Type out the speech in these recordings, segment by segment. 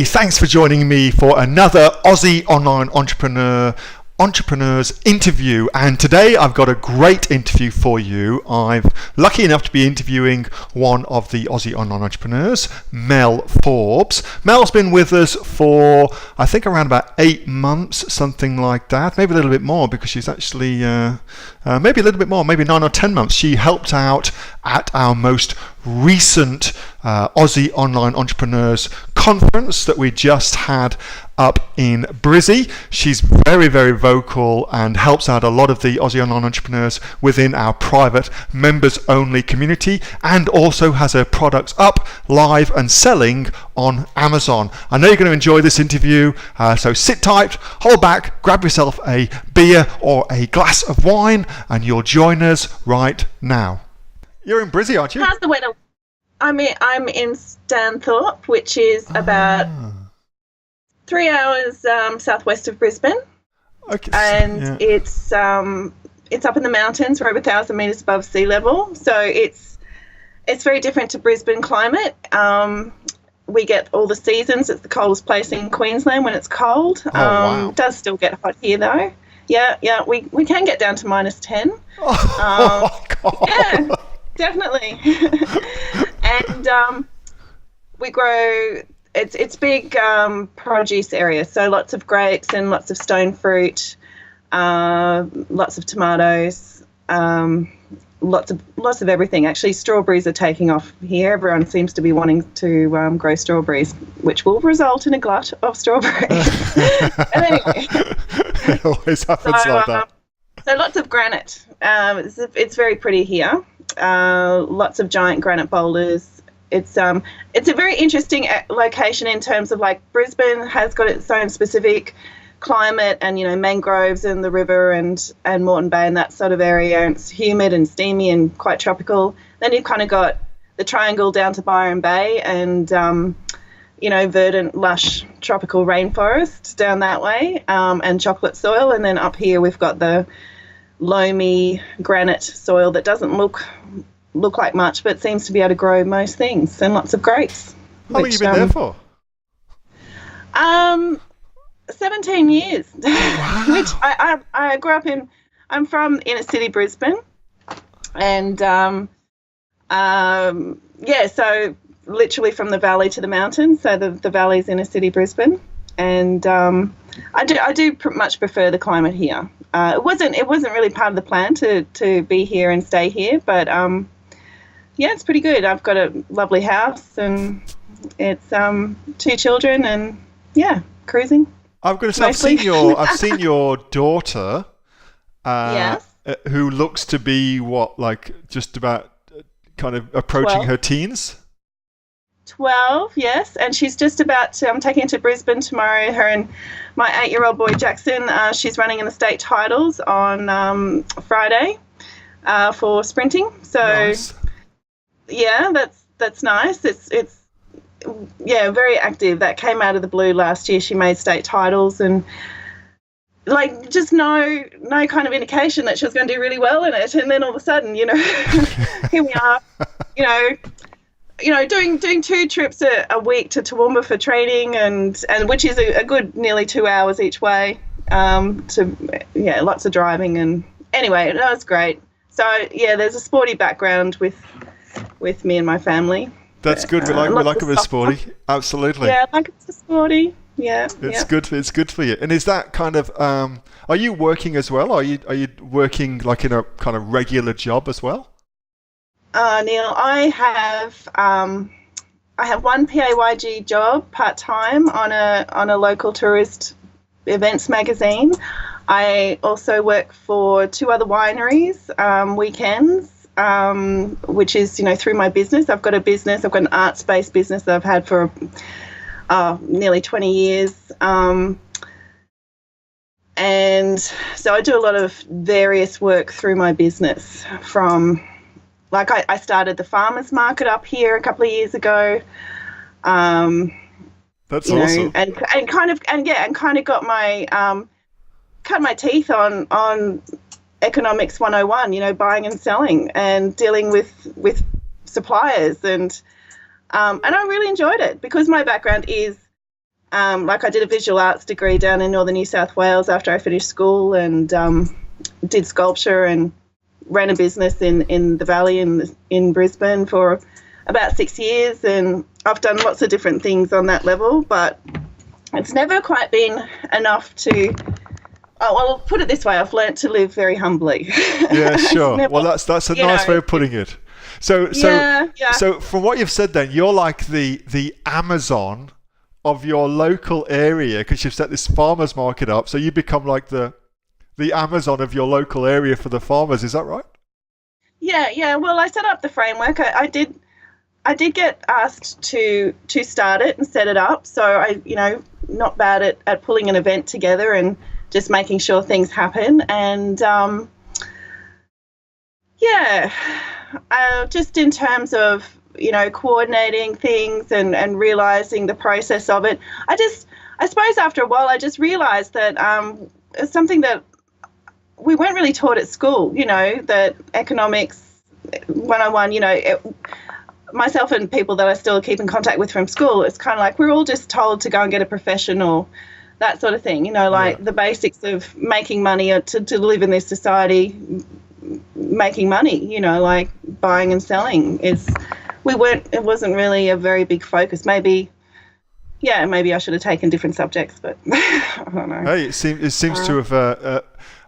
Thanks for joining me for another Aussie online entrepreneurs interview, and today I've got a great interview for you. I'm lucky enough to be interviewing one of the Aussie online entrepreneurs, Mel Forbes. Mel's been with us for I think around about 8 months, something like that, maybe a little bit more, because she's actually maybe a little bit more, maybe 9 or 10 months. She helped out at our most recent Aussie Online Entrepreneurs Conference that we just had up in Brizzy. She's very, very vocal and helps out a lot of the Aussie Online Entrepreneurs within our private members-only community, and also has her products up, live and selling on Amazon. I know you're going to enjoy this interview, so sit tight, hold back, grab yourself a beer or a glass of wine, and you'll join us right now. You're in Brizzy, aren't you? How's the weather? I'm in Stanthorpe, which is about 3 hours southwest of Brisbane. Okay. And it's up in the mountains. We're over 1,000 metres above sea level, so it's very different to Brisbane climate. We get all the seasons. It's the coldest place in Queensland when it's cold. Wow. It does still get hot here though. Yeah, we can get down to -10. God. Yeah. Definitely. And we grow, it's big produce area, so lots of grapes and lots of stone fruit, lots of tomatoes, lots of everything. Actually, strawberries are taking off here. Everyone seems to be wanting to grow strawberries, which will result in a glut of strawberries. But anyway. It always happens like that. So lots of granite. It's very pretty here. Lots of giant granite boulders. It's a very interesting location in terms of, like, Brisbane has got its own specific climate, and mangroves and the river and Moreton Bay and that sort of area. And it's humid and steamy and quite tropical. Then you've kind of got the triangle down to Byron Bay and verdant, lush tropical rainforest down that way, and chocolate soil. And then up here we've got the loamy granite soil that doesn't look like much, but seems to be able to grow most things, and lots of grapes. How long have you been there for? 17 years. Wow. Which I grew up in. I'm from inner city Brisbane, and so literally from the valley to the mountains. So the valley's inner city Brisbane, and I do much prefer the climate here. It wasn't really part of the plan to be here and stay here, but it's pretty good. I've got a lovely house, and it's 2 children, and cruising. I've got to say, I've seen your daughter, yes, who looks to be just about kind of approaching 12. her teens. 12, yes, and she's just about to, I'm taking her to Brisbane tomorrow, her and my 8-year-old boy Jackson. She's running in the state titles on Friday for sprinting, so nice. That's nice. It's very active. That came out of the blue last year. She made state titles, and just no kind of indication that she was going to do really well in it, and then all of a sudden, here we are, doing 2 trips a week to Toowoomba for training, and which is a good nearly 2 hours each way. Lots of driving, and anyway, that was great. So there's a sporty background with me and my family. That's good. We like a bit sporty. Absolutely. Yeah, I like it sporty. Yeah. It's good. It's good for you. And is that kind of? Are you working as well? Are you working like in a kind of regular job as well? Neil, I have one PAYG job part time on a local tourist events magazine. I also work for 2 other wineries weekends, which is through my business. I've got a business. I've got an arts-based business that I've had for nearly 20 years. And so I do a lot of various work through my business, from I started the farmers market up here a couple of years ago. That's awesome. And kind of got my cut my teeth on economics 101, buying and selling and dealing with suppliers, and I really enjoyed it, because my background is Like I did a visual arts degree down in northern New South Wales after I finished school, and did sculpture and ran a business in the Valley in Brisbane for about 6 years, and I've done lots of different things on that level, but it's never quite been enough to. Oh, well, I'll put it this way: I've learnt to live very humbly. Yeah, sure. Well, that's a nice way of putting it. So from what you've said, then you're like the Amazon of your local area, because you've set this farmers market up. So you become like the Amazon of your local area for the farmers. Is that right? Yeah. Well, I set up the framework. I did get asked to start it and set it up. So I, not bad at pulling an event together and just making sure things happen. And just in terms of coordinating things and realizing the process of it, I suppose after a while I just realized that it's something that we weren't really taught at school. That economics 101. Myself and people that I still keep in contact with from school, it's kind of like we're all just told to go and get a profession or that sort of thing, the basics of making money or to live in this society, making money, like buying and selling it wasn't really a very big focus. Maybe I should have taken different subjects, but I don't know. Hey, it seems to have,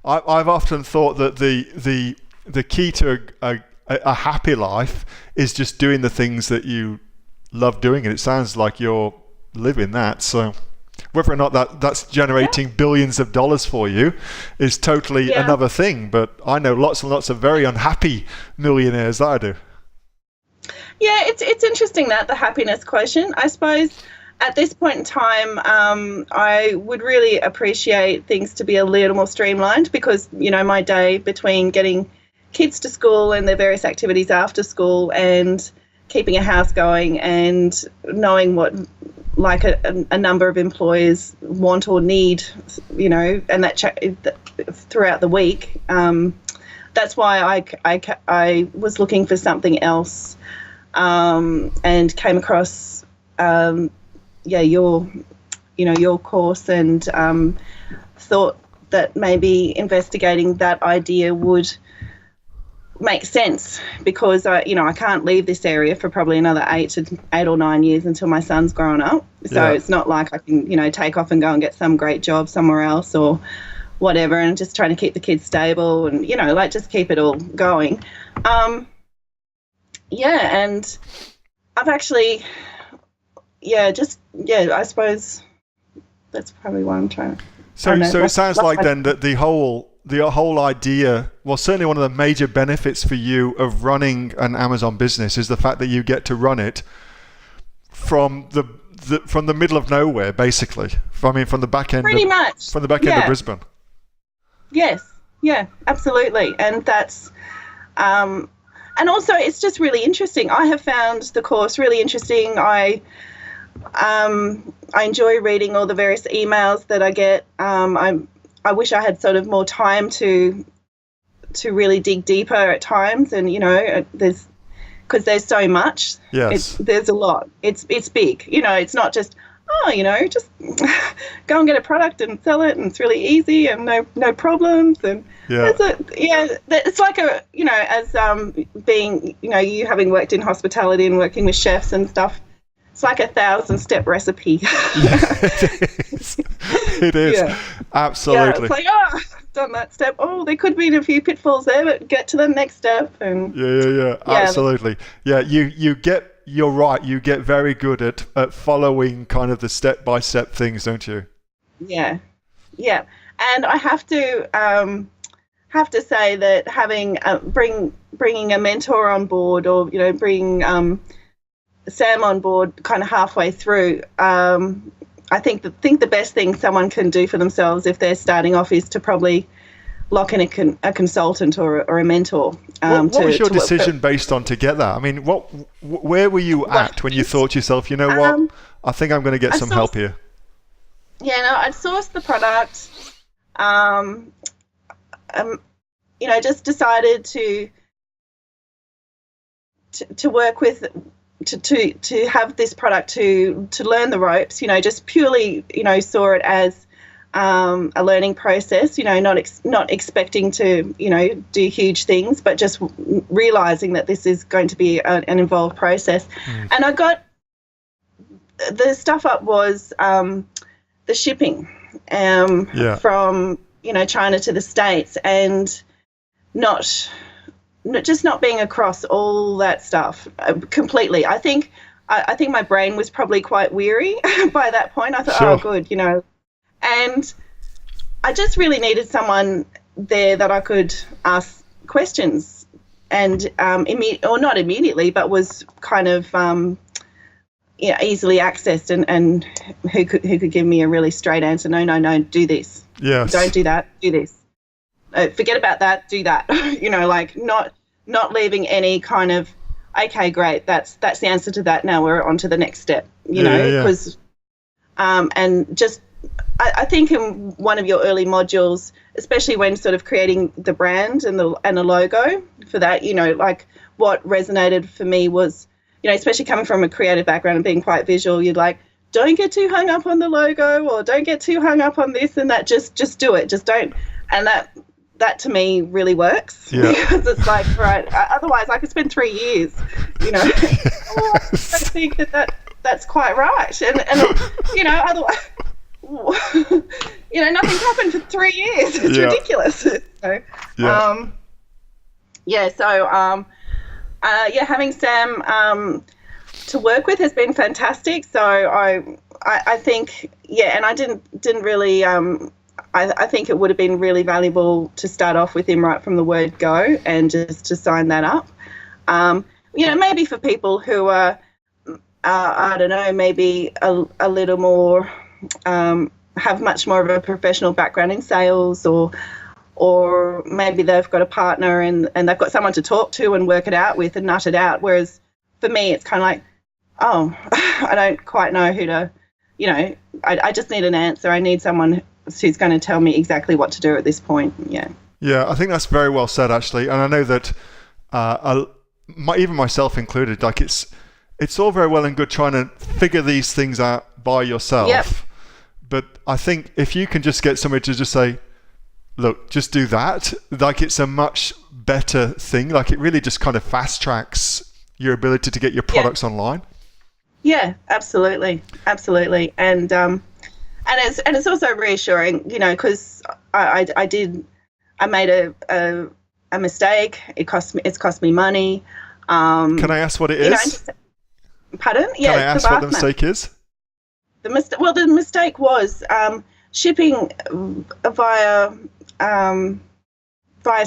I've often thought that the key to a happy life is just doing the things that you love doing, and it sounds like you're living that. So whether or not that's generating billions of dollars for you is totally another thing. But I know lots and lots of very unhappy millionaires that I do. Yeah, it's interesting the happiness quotient. I suppose at this point in time, I would really appreciate things to be a little more streamlined, because, my day between getting kids to school and their various activities after school and keeping a house going and knowing what like a number of employers want or need, and that throughout the week. That's why I was looking for something else, and came across your course, and thought that maybe investigating that idea would make sense, because I can't leave this area for probably another 8 or 9 years until my son's grown up. So it's not like I can take off and go and get some great job somewhere else or whatever, and just trying to keep the kids stable and just keep it all going. And I've actually I suppose that's probably what I'm trying to. So it sounds like then that the whole idea, well, certainly one of the major benefits for you of running an Amazon business is the fact that you get to run it from the middle of nowhere, basically. From the back end. Pretty much. From the back end of Brisbane. Yes. Yeah. Absolutely. And that's. And also, it's just really interesting. I have found the course really interesting. I enjoy reading all the various emails that I get. I wish I had sort of more time to really dig deeper at times, and because there's so much. Yes. There's a lot. It's big. It's not just just go and get a product and sell it, and it's really easy and no problems. And it's like as being you having worked in hospitality and working with chefs and stuff. It's like 1,000-step recipe. It is. Yeah. Absolutely. Yeah, it's like, I've done that step. Oh, there could be a few pitfalls there, but get to the next step. And yeah. Absolutely. Yeah, you're right. You get very good at following kind of the step-by-step things, don't you? Yeah. And I have to say that having bringing a mentor on board, or bring Sam on board kind of halfway through, I think the best thing someone can do for themselves if they're starting off is to probably lock in a consultant or a mentor. What was your decision based on to get that? I mean, where were you at when you thought to yourself, what, I think I'm going to get some help here? Yeah, no, I'd sourced the product, just decided to work with to have this product to learn the ropes, just purely, saw it as a learning process, not expecting to, do huge things, but just realising that this is going to be an involved process. And I got the stuff up was the shipping from, China to the States, and not being across all that stuff completely. I think my brain was probably quite weary by that point. I thought, Sure. oh, good, and I just really needed someone there that I could ask questions, and not immediately, but was kind of easily accessed, and who could give me a really straight answer. No, do this. Yes. Don't do that. Do this. Forget about that. Do that. Like not leaving any kind of, okay, great. That's the answer to that. Now we're on to the next step. Because and just. I think in one of your early modules, especially when sort of creating the brand and the logo for that, like what resonated for me was, especially coming from a creative background and being quite visual, you'd like, don't get too hung up on the logo, or don't get too hung up on this and that. Just do it. Just don't. And that to me really works, because it's like, right, otherwise I could spend 3 years, I don't think that's quite right. And otherwise, nothing's happened for 3 years. It's ridiculous. Having Sam to work with has been fantastic. So I think, and I didn't really I think it would have been really valuable to start off with him right from the word go, and just to sign that up. Maybe for people who are I don't know, maybe a little more have much more of a professional background in sales, or maybe they've got a partner and they've got someone to talk to and work it out with and nut it out. Whereas for me, it's kind of like, oh, I don't quite know who to, I just need an answer. I need someone who's going to tell me exactly what to do at this point. Yeah, I think that's very well said, actually. And I know that even myself included, like it's all very well and good trying to figure these things out by yourself. Yep. But I think if you can just get somebody to just say, look, just do that, like it's a much better thing. Like it really just kind of fast tracks your ability to get your products online. Yeah, absolutely. And it's also reassuring, because I made a mistake. It's cost me money. Can I ask what it is? Pardon? Yeah. Can I ask what the mistake is? The mistake was shipping via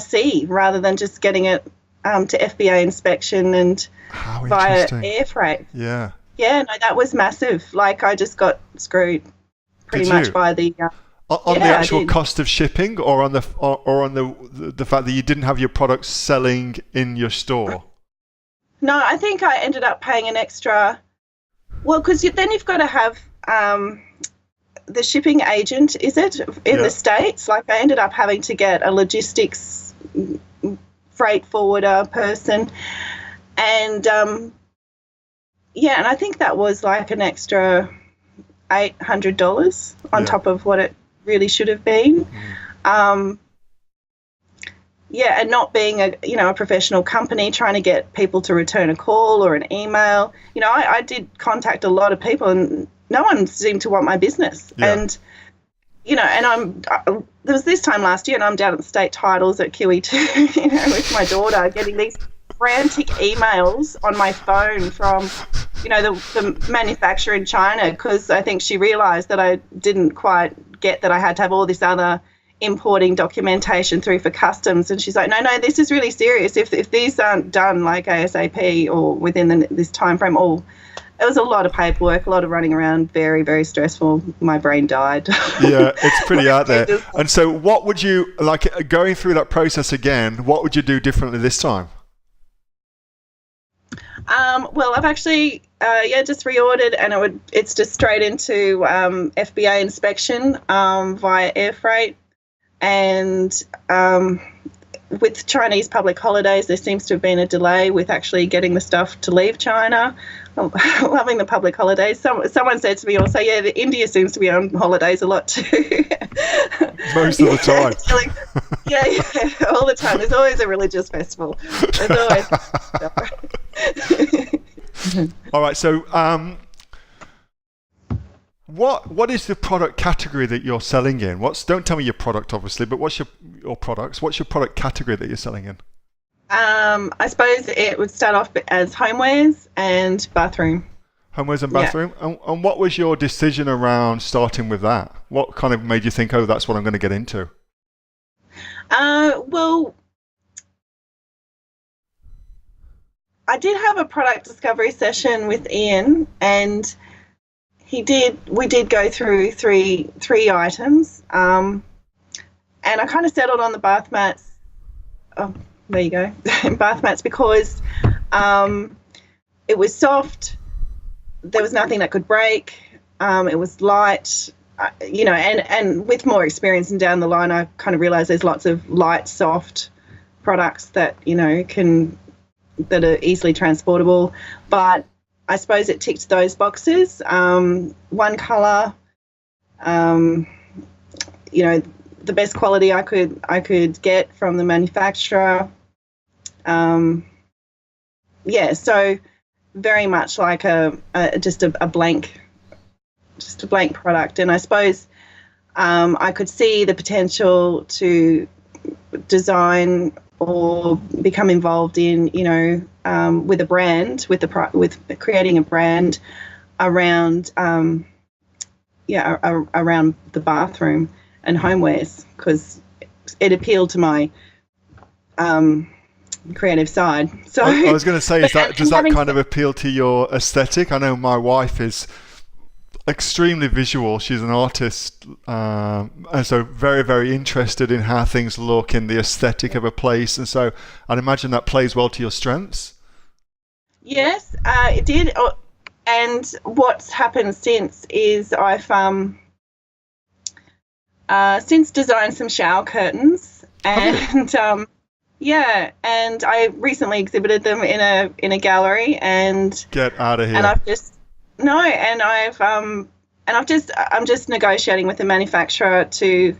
sea rather than just getting it to FBA inspection and via air freight. Yeah. Yeah, no, that was massive. Like I just got screwed pretty much by the on the actual cost of shipping, or on the fact that you didn't have your products selling in your store. No, I think I ended up paying an extra. Well, because then you've got to have the shipping agent, is it, in the States? Like I ended up having to get a logistics freight forwarder person, and and I think that was like an extra $800 on top of what it really should have been. And not being a professional company, trying to get people to return a call or an email. I did contact a lot of people, and no one seemed to want my business. Yeah. And and there was this time last year, and I'm down at the state titles at QE2, with my daughter, getting these frantic emails on my phone from the manufacturer in China, because I think she realised that I didn't quite get that I had to have all this other importing documentation through for customs, and she's like, no, this is really serious. If these aren't done like ASAP or within this time frame, it was a lot of paperwork, a lot of running around, very, very stressful. My brain died. Yeah, it's pretty out there. And so what would you, like going through that process again, what would you do differently this time? Well, I've actually just reordered, and it's just straight into FBA inspection via air freight. And with Chinese public holidays, there seems to have been a delay with actually getting the stuff to leave China. I'm loving the public holidays. Someone said to me also, yeah, India seems to be on holidays a lot too. Most of the time. Yeah, all the time. There's always a religious festival. There's always. All right, so what is the product category that you're selling in? Don't tell me your product, obviously, but what's your products? What's your product category that you're selling in? I suppose it would start off as homewares and bathroom. Homewares and bathroom? Yeah. And what was your decision around starting with that? What kind of made you think, oh, that's what I'm going to get into? Well, I did have a product discovery session with Ian, and we did go through three items, and I kind of settled on the bath mats. Oh, there you go, bath mats, because it was soft. There was nothing that could break. It was light, and with more experience and down the line, I kind of realised there's lots of light, soft products that that are easily transportable. But I suppose it ticked those boxes. One colour, the best quality I could get from the manufacturer. So very much like just a blank product. And I suppose I could see the potential to design or become involved in, with a brand, with creating a brand around, around the bathroom and homewares, because it appealed to my creative side. So I was going to say, does that kind of appeal to your aesthetic? I know my wife is extremely visual. She's an artist, and so very, very interested in how things look in the aesthetic of a place. And so I'd imagine that plays well to your strengths. Yes, it did. And what's happened since is I've since designed some shower curtains, and and I recently exhibited them in a gallery. And get out of here. And I'm just negotiating with the manufacturer to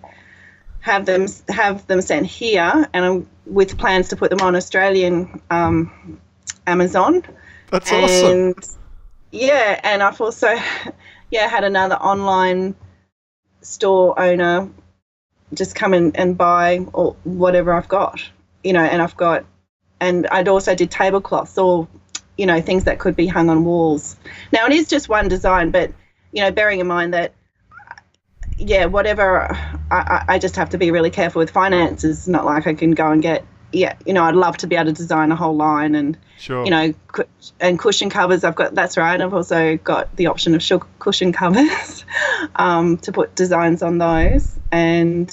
have them sent here, and I'm with plans to put them on Australian Amazon. That's awesome. Yeah, and I've also had another online store owner just come and buy or whatever I've got, and I'd also did tablecloths or things that could be hung on walls. Now, it is just one design, but, bearing in mind that, whatever, I just have to be really careful with finances. It's not like I can go and get, I'd love to be able to design a whole line and, sure. And cushion covers. That's right. I've also got the option of cushion covers to put designs on those. And,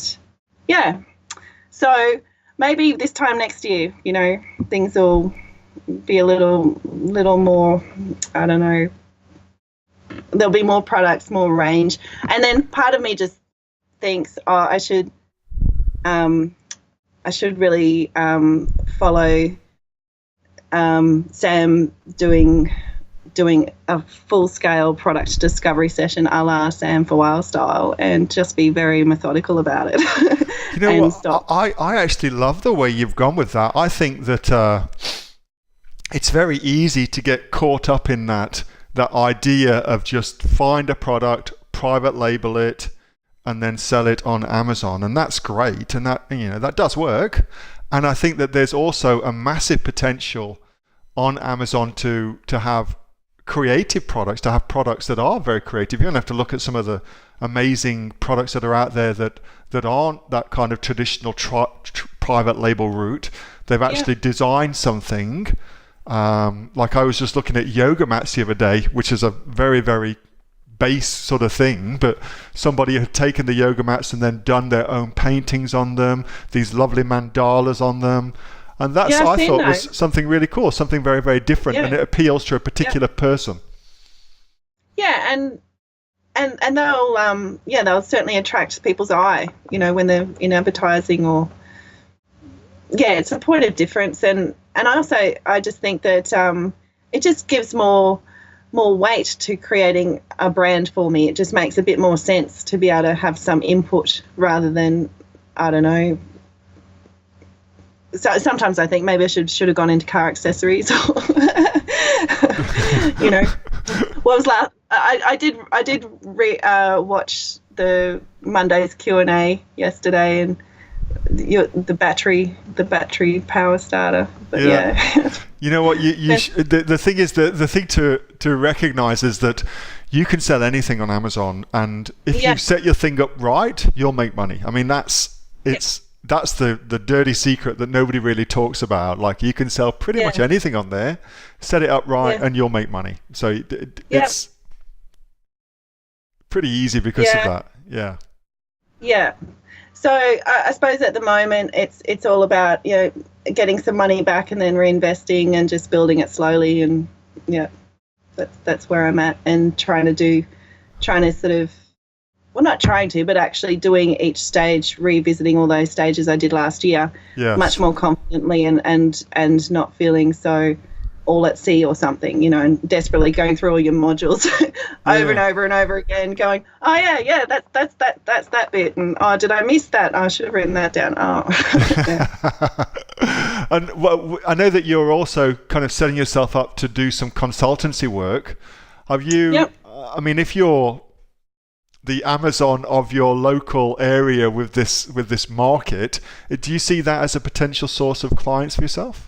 so maybe this time next year, things will be a little more, I don't know, there'll be more products, more range. And then part of me just thinks, I should really follow Sam doing a full-scale product discovery session a la Sam for Wild style, and just be very methodical about it. You know what? I actually love the way you've gone with that. I think that it's very easy to get caught up in that idea of just find a product, private label it, and then sell it on Amazon. And that's great. And that does work. And I think that there's also a massive potential on Amazon to have creative products, to have products that are very creative. You don't have to look at some of the amazing products that are out there that aren't that kind of traditional private label route. They've actually designed something. Like I was just looking at yoga mats the other day, which is a very, very base sort of thing, but somebody had taken the yoga mats and then done their own paintings on them, these lovely mandalas on them. And that's, I thought, was something really cool, something very, very different, and it appeals to a particular person. Yeah, and they'll certainly attract people's eye, when they're in advertising or it's a point of difference, and I just think that it just gives more weight to creating a brand for me. It just makes a bit more sense to be able to have some input rather than, I don't know. So sometimes I think maybe I should have gone into car accessories. You know, what was last? I did watch the Monday's Q&A yesterday, and the battery power starter. But yeah. You know what? The thing is, the thing to recognise is that you can sell anything on Amazon, and if you set your thing up right, you'll make money. I mean, that's the dirty secret that nobody really talks about. Like, you can sell pretty much anything on there, set it up right, and you'll make money. So it's pretty easy because of that. Yeah. Yeah. So I suppose at the moment it's all about, you know, getting some money back and then reinvesting and just building it slowly, and that's where I'm at, and trying to sort of, well, not trying to, but actually doing each stage, revisiting all those stages I did last year, much more confidently, and not feeling so all at sea or something, you know, and desperately going through all your modules over and over and over again, going, oh yeah, that's that bit, and oh, did I miss that? I should have written that down. Oh. And I know that you're also kind of setting yourself up to do some consultancy work. Have you? Yep. I mean, if you're the Amazon of your local area with this market, do you see that as a potential source of clients for yourself?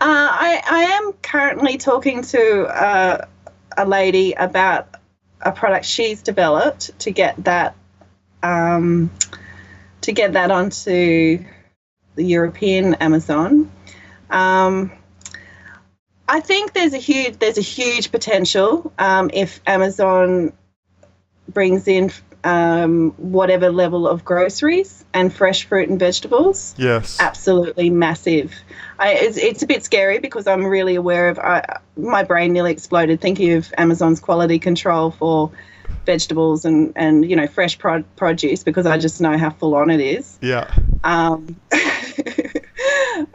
I am currently talking to a lady about a product she's developed to get that onto the European Amazon. I think there's a huge potential if Amazon brings in whatever level of groceries and fresh fruit and vegetables. Yes, absolutely massive. It's a bit scary because I'm really aware of, my brain nearly exploded thinking of Amazon's quality control for vegetables and you know, fresh produce, because I just know how full on it is. Yeah. And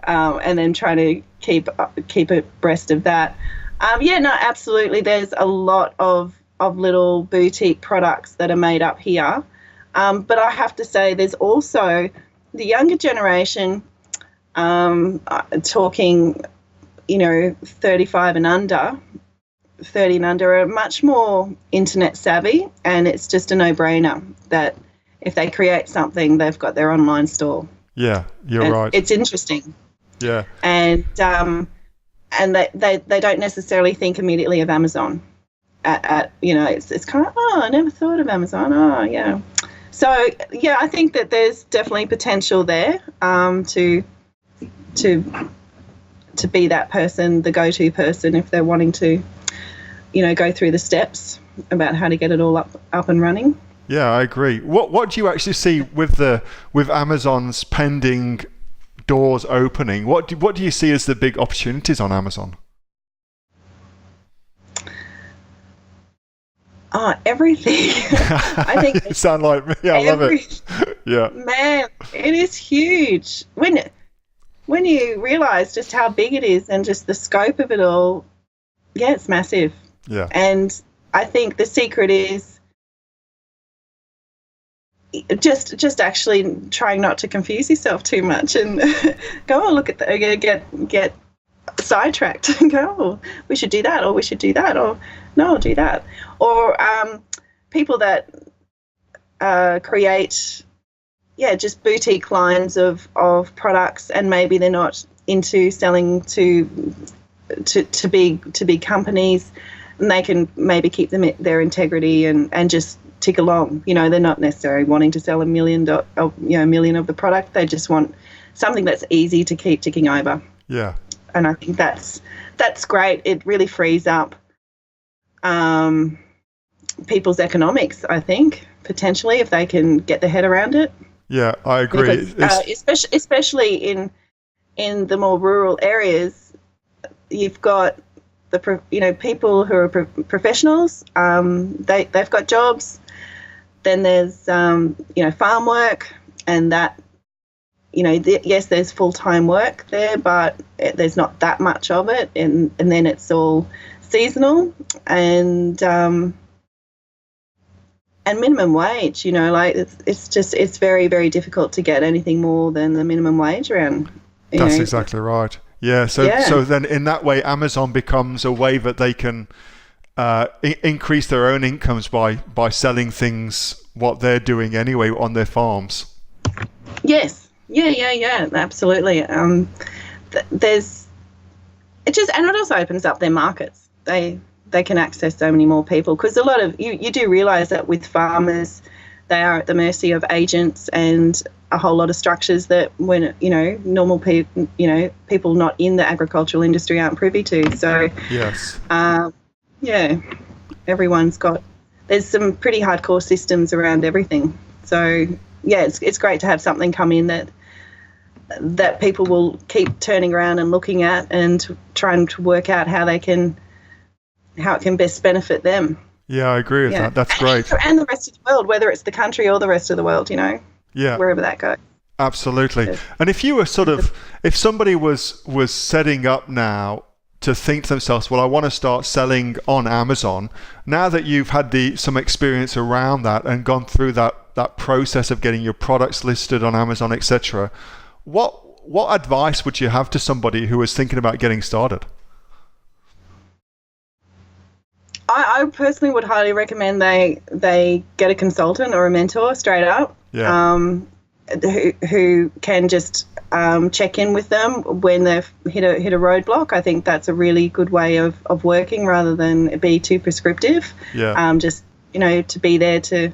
then trying to keep abreast of that. Absolutely. There's a lot of little boutique products that are made up here. But I have to say there's also the younger generation, talking, you know, 35 and under, 30 and under, are much more internet savvy, and it's just a no-brainer that if they create something, they've got their online store. Yeah, you're right. It's interesting. Yeah. And they don't necessarily think immediately of Amazon. You know, it's kind of, oh, I never thought of Amazon. Oh, yeah. So yeah, I think that there's definitely potential there to be that person, the go-to person, if they're wanting to, you know, go through the steps about how to get it all up and running. Yeah, I agree. What do you actually see with Amazon's pending doors opening? What do you see as the big opportunities on Amazon? Oh, everything. I think you sound like me. I love it. Yeah. Man, it is huge. When you realise just how big it is and just the scope of it all, yeah, it's massive. Yeah. And I think the secret is just actually trying not to confuse yourself too much and go, oh, look at that, get sidetracked and go, oh, we should do that, or we should do that, or no, I'll do that. Or people that create, just boutique lines of products, and maybe they're not into selling to big companies, and they can maybe keep their integrity and just tick along. You know, they're not necessarily wanting to sell a million of the product. They just want something that's easy to keep ticking over. Yeah. And I think that's great. It really frees up people's economics, I think, potentially, if they can get their head around it. Yeah, I agree. Because, especially in the more rural areas, you've got people who are professionals. They've got jobs. Then there's farm work, and that yes, there's full-time work there, but there's not that much of it, and then it's all seasonal, and minimum wage. Like it's very, very difficult to get anything more than the minimum wage around. That's exactly right. Yeah. So then in that way, Amazon becomes a way that they can increase their own incomes by selling things what they're doing anyway on their farms. Yes. Yeah. Absolutely. There's and it also opens up their markets. They can access so many more people, because a lot of you do realise that with farmers, they are at the mercy of agents and a whole lot of structures that when normal people people not in the agricultural industry aren't privy to. So yes, there's some pretty hardcore systems around everything. So yeah, it's great to have something come in that people will keep turning around and looking at and trying to work out how it can best benefit them. Yeah, I agree with that. That's great. And the rest of the world, whether it's the country or the rest of the world, yeah, wherever that goes. Absolutely. Yeah. And if you were if somebody was setting up now to think to themselves, well, I want to start selling on Amazon, now that you've had some experience around that and gone through that process of getting your products listed on Amazon, etc., what advice would you have to somebody who is thinking about getting started? I personally would highly recommend they get a consultant or a mentor straight up, who can just check in with them when they've hit a roadblock. I think that's a really good way of working, rather than be too prescriptive. Yeah. Just to be there to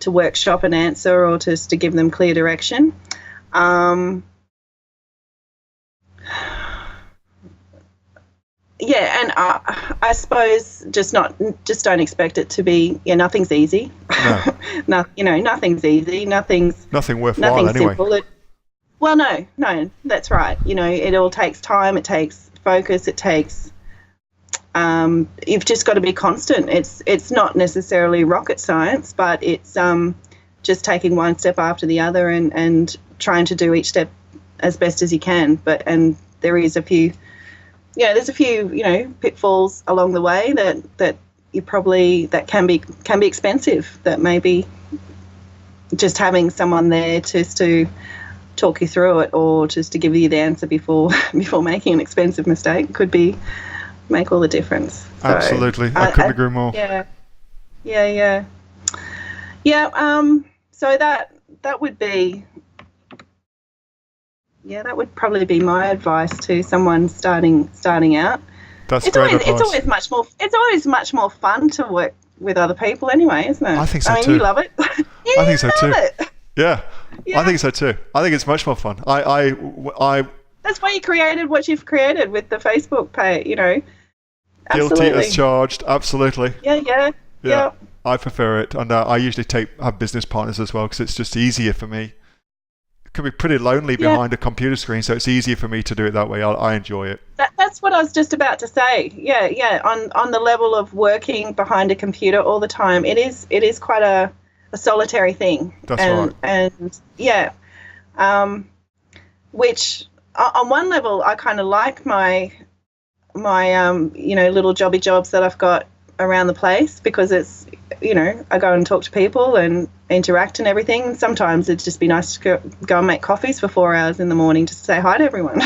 workshop and answer, or just to give them clear direction. Yeah, and I suppose just don't expect it to be. Nothing's easy. No. Nothing's easy. Nothing worthwhile anyway. Simple. Well, no, that's right. It all takes time. It takes focus. It takes. You've just got to be constant. It's not necessarily rocket science, but it's just taking one step after the other and trying to do each step as best as you can. And there is a few. There's a few, pitfalls along the way that you probably that can be expensive. That maybe just having someone there just to talk you through it, or just to give you the answer before making an expensive mistake could make all the difference. So, absolutely, I couldn't agree more. Yeah. So that would be. Yeah, that would probably be my advice to someone starting out. That's great advice. It's always much more fun to work with other people anyway, isn't it? I think so too. You love it. I think so too. Yeah. I think so too. I think it's much more fun. I That's why you created what you've created with the Facebook page, Guilty as charged, absolutely. Yeah. I prefer it, and I usually have business partners as well, because it's just easier for me. Can be pretty lonely behind a computer screen, so it's easier for me to do it that way. I enjoy it. That's what I was just about to say. Yeah. On the level of working behind a computer all the time, it is quite a solitary thing. That's right. And which on one level I kind of like my little jobby jobs that I've got around the place, because it's I go and talk to people and interact and everything. Sometimes it'd just be nice to go and make coffees for 4 hours in the morning just to say hi to everyone.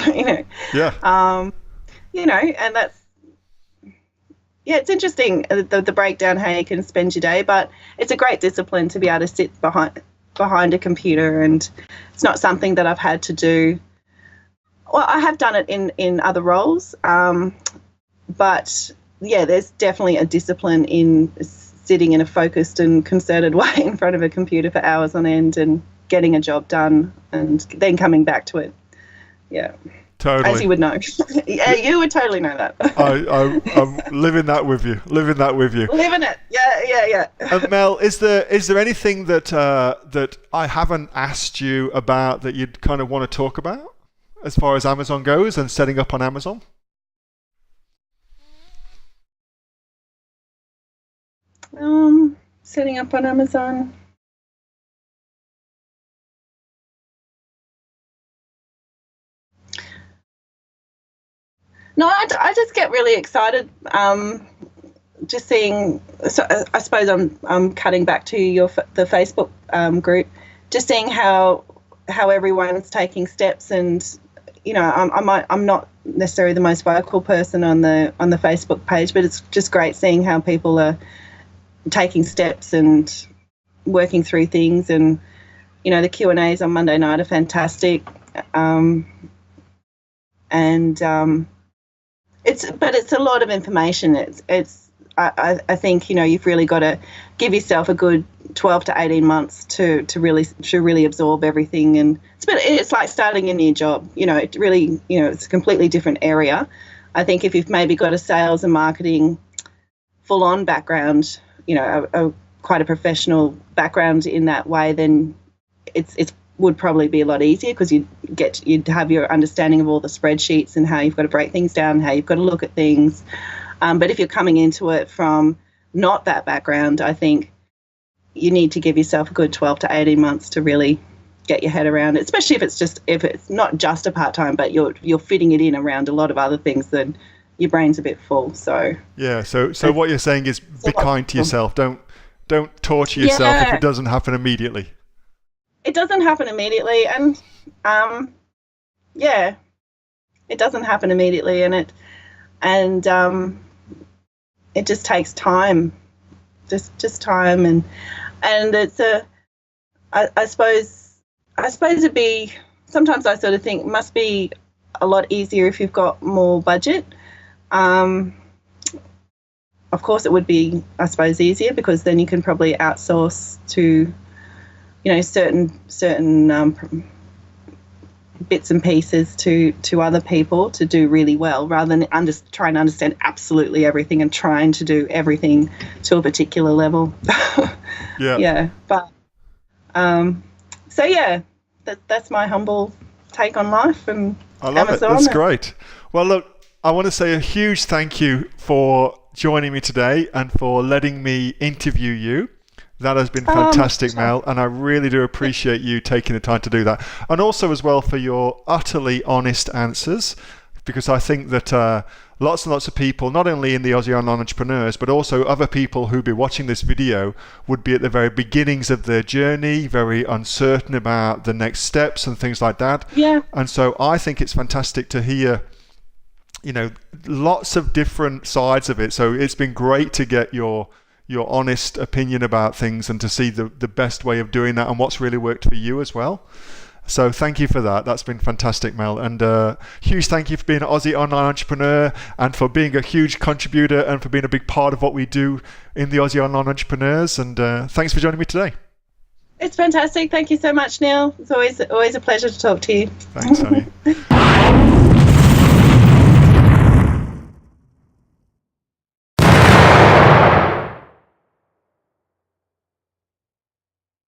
Yeah. And that's it's interesting, the breakdown how you can spend your day, but it's a great discipline to be able to sit behind a computer, and it's not something that I've had to do. Well, I have done it in other roles, but yeah, there's definitely a discipline in sitting in a focused and concerted way in front of a computer for hours on end and getting a job done and then coming back to it. Yeah. Totally. As you would know. Yeah, you would totally know that. I'm living that with you. Living it. Yeah. Mel, is there anything that I haven't asked you about that you'd kind of want to talk about as far as Amazon goes and setting up on Amazon? Setting up on Amazon. No, I just get really excited. Just seeing. So I suppose I'm cutting back to the Facebook group. Just seeing how everyone's taking steps, and I'm not necessarily the most vocal person on the Facebook page, but it's just great seeing how people are taking steps and working through things. And the Q&As on Monday night are fantastic. It's a lot of information. I think you've really got to give yourself a good 12 to 18 months to really absorb everything, and it's like starting a new job. It really it's a completely different area. I think if you've maybe got a sales and marketing full on background, quite a professional background in that way, then it would probably be a lot easier, because you'd have your understanding of all the spreadsheets and how you've got to break things down, how you've got to look at things. But if you're coming into it from not that background, I think you need to give yourself a good 12 to 18 months to really get your head around it, especially if it's not just a part-time, but you're fitting it in around a lot of other things, then your brain's a bit full. So yeah, so what you're saying is be kind to yourself. Don't torture yourself if it doesn't happen immediately. It doesn't happen immediately, and it doesn't happen immediately, and it just takes time, just time, and it's I suppose it'd be, sometimes I sort of think it must be a lot easier if you've got more budget. Of course, it would be, I suppose, easier, because then you can probably outsource to certain bits and pieces to other people to do really well, rather than trying to understand absolutely everything and trying to do everything to a particular level. But that's my humble take on life and I love Amazon. it. That's great. Well, look, I want to say a huge thank you for joining me today and for letting me interview you. That has been fantastic, Mel, and I really do appreciate you taking the time to do that. And also as well for your utterly honest answers, because I think that lots and lots of people, not only in the Aussie Online Entrepreneurs, but also other people who'd be watching this video, would be at the very beginnings of their journey, very uncertain about the next steps and things like that. Yeah. And so I think it's fantastic to hear lots of different sides of it. So it's been great to get your honest opinion about things and to see the best way of doing that and what's really worked for you as well. So thank you for that. That's been fantastic, Mel. And huge thank you for being an Aussie Online Entrepreneur and for being a huge contributor and for being a big part of what we do in the Aussie Online Entrepreneurs. And thanks for joining me today. It's fantastic. Thank you so much, Neil. It's always a pleasure to talk to you. Thanks, honey.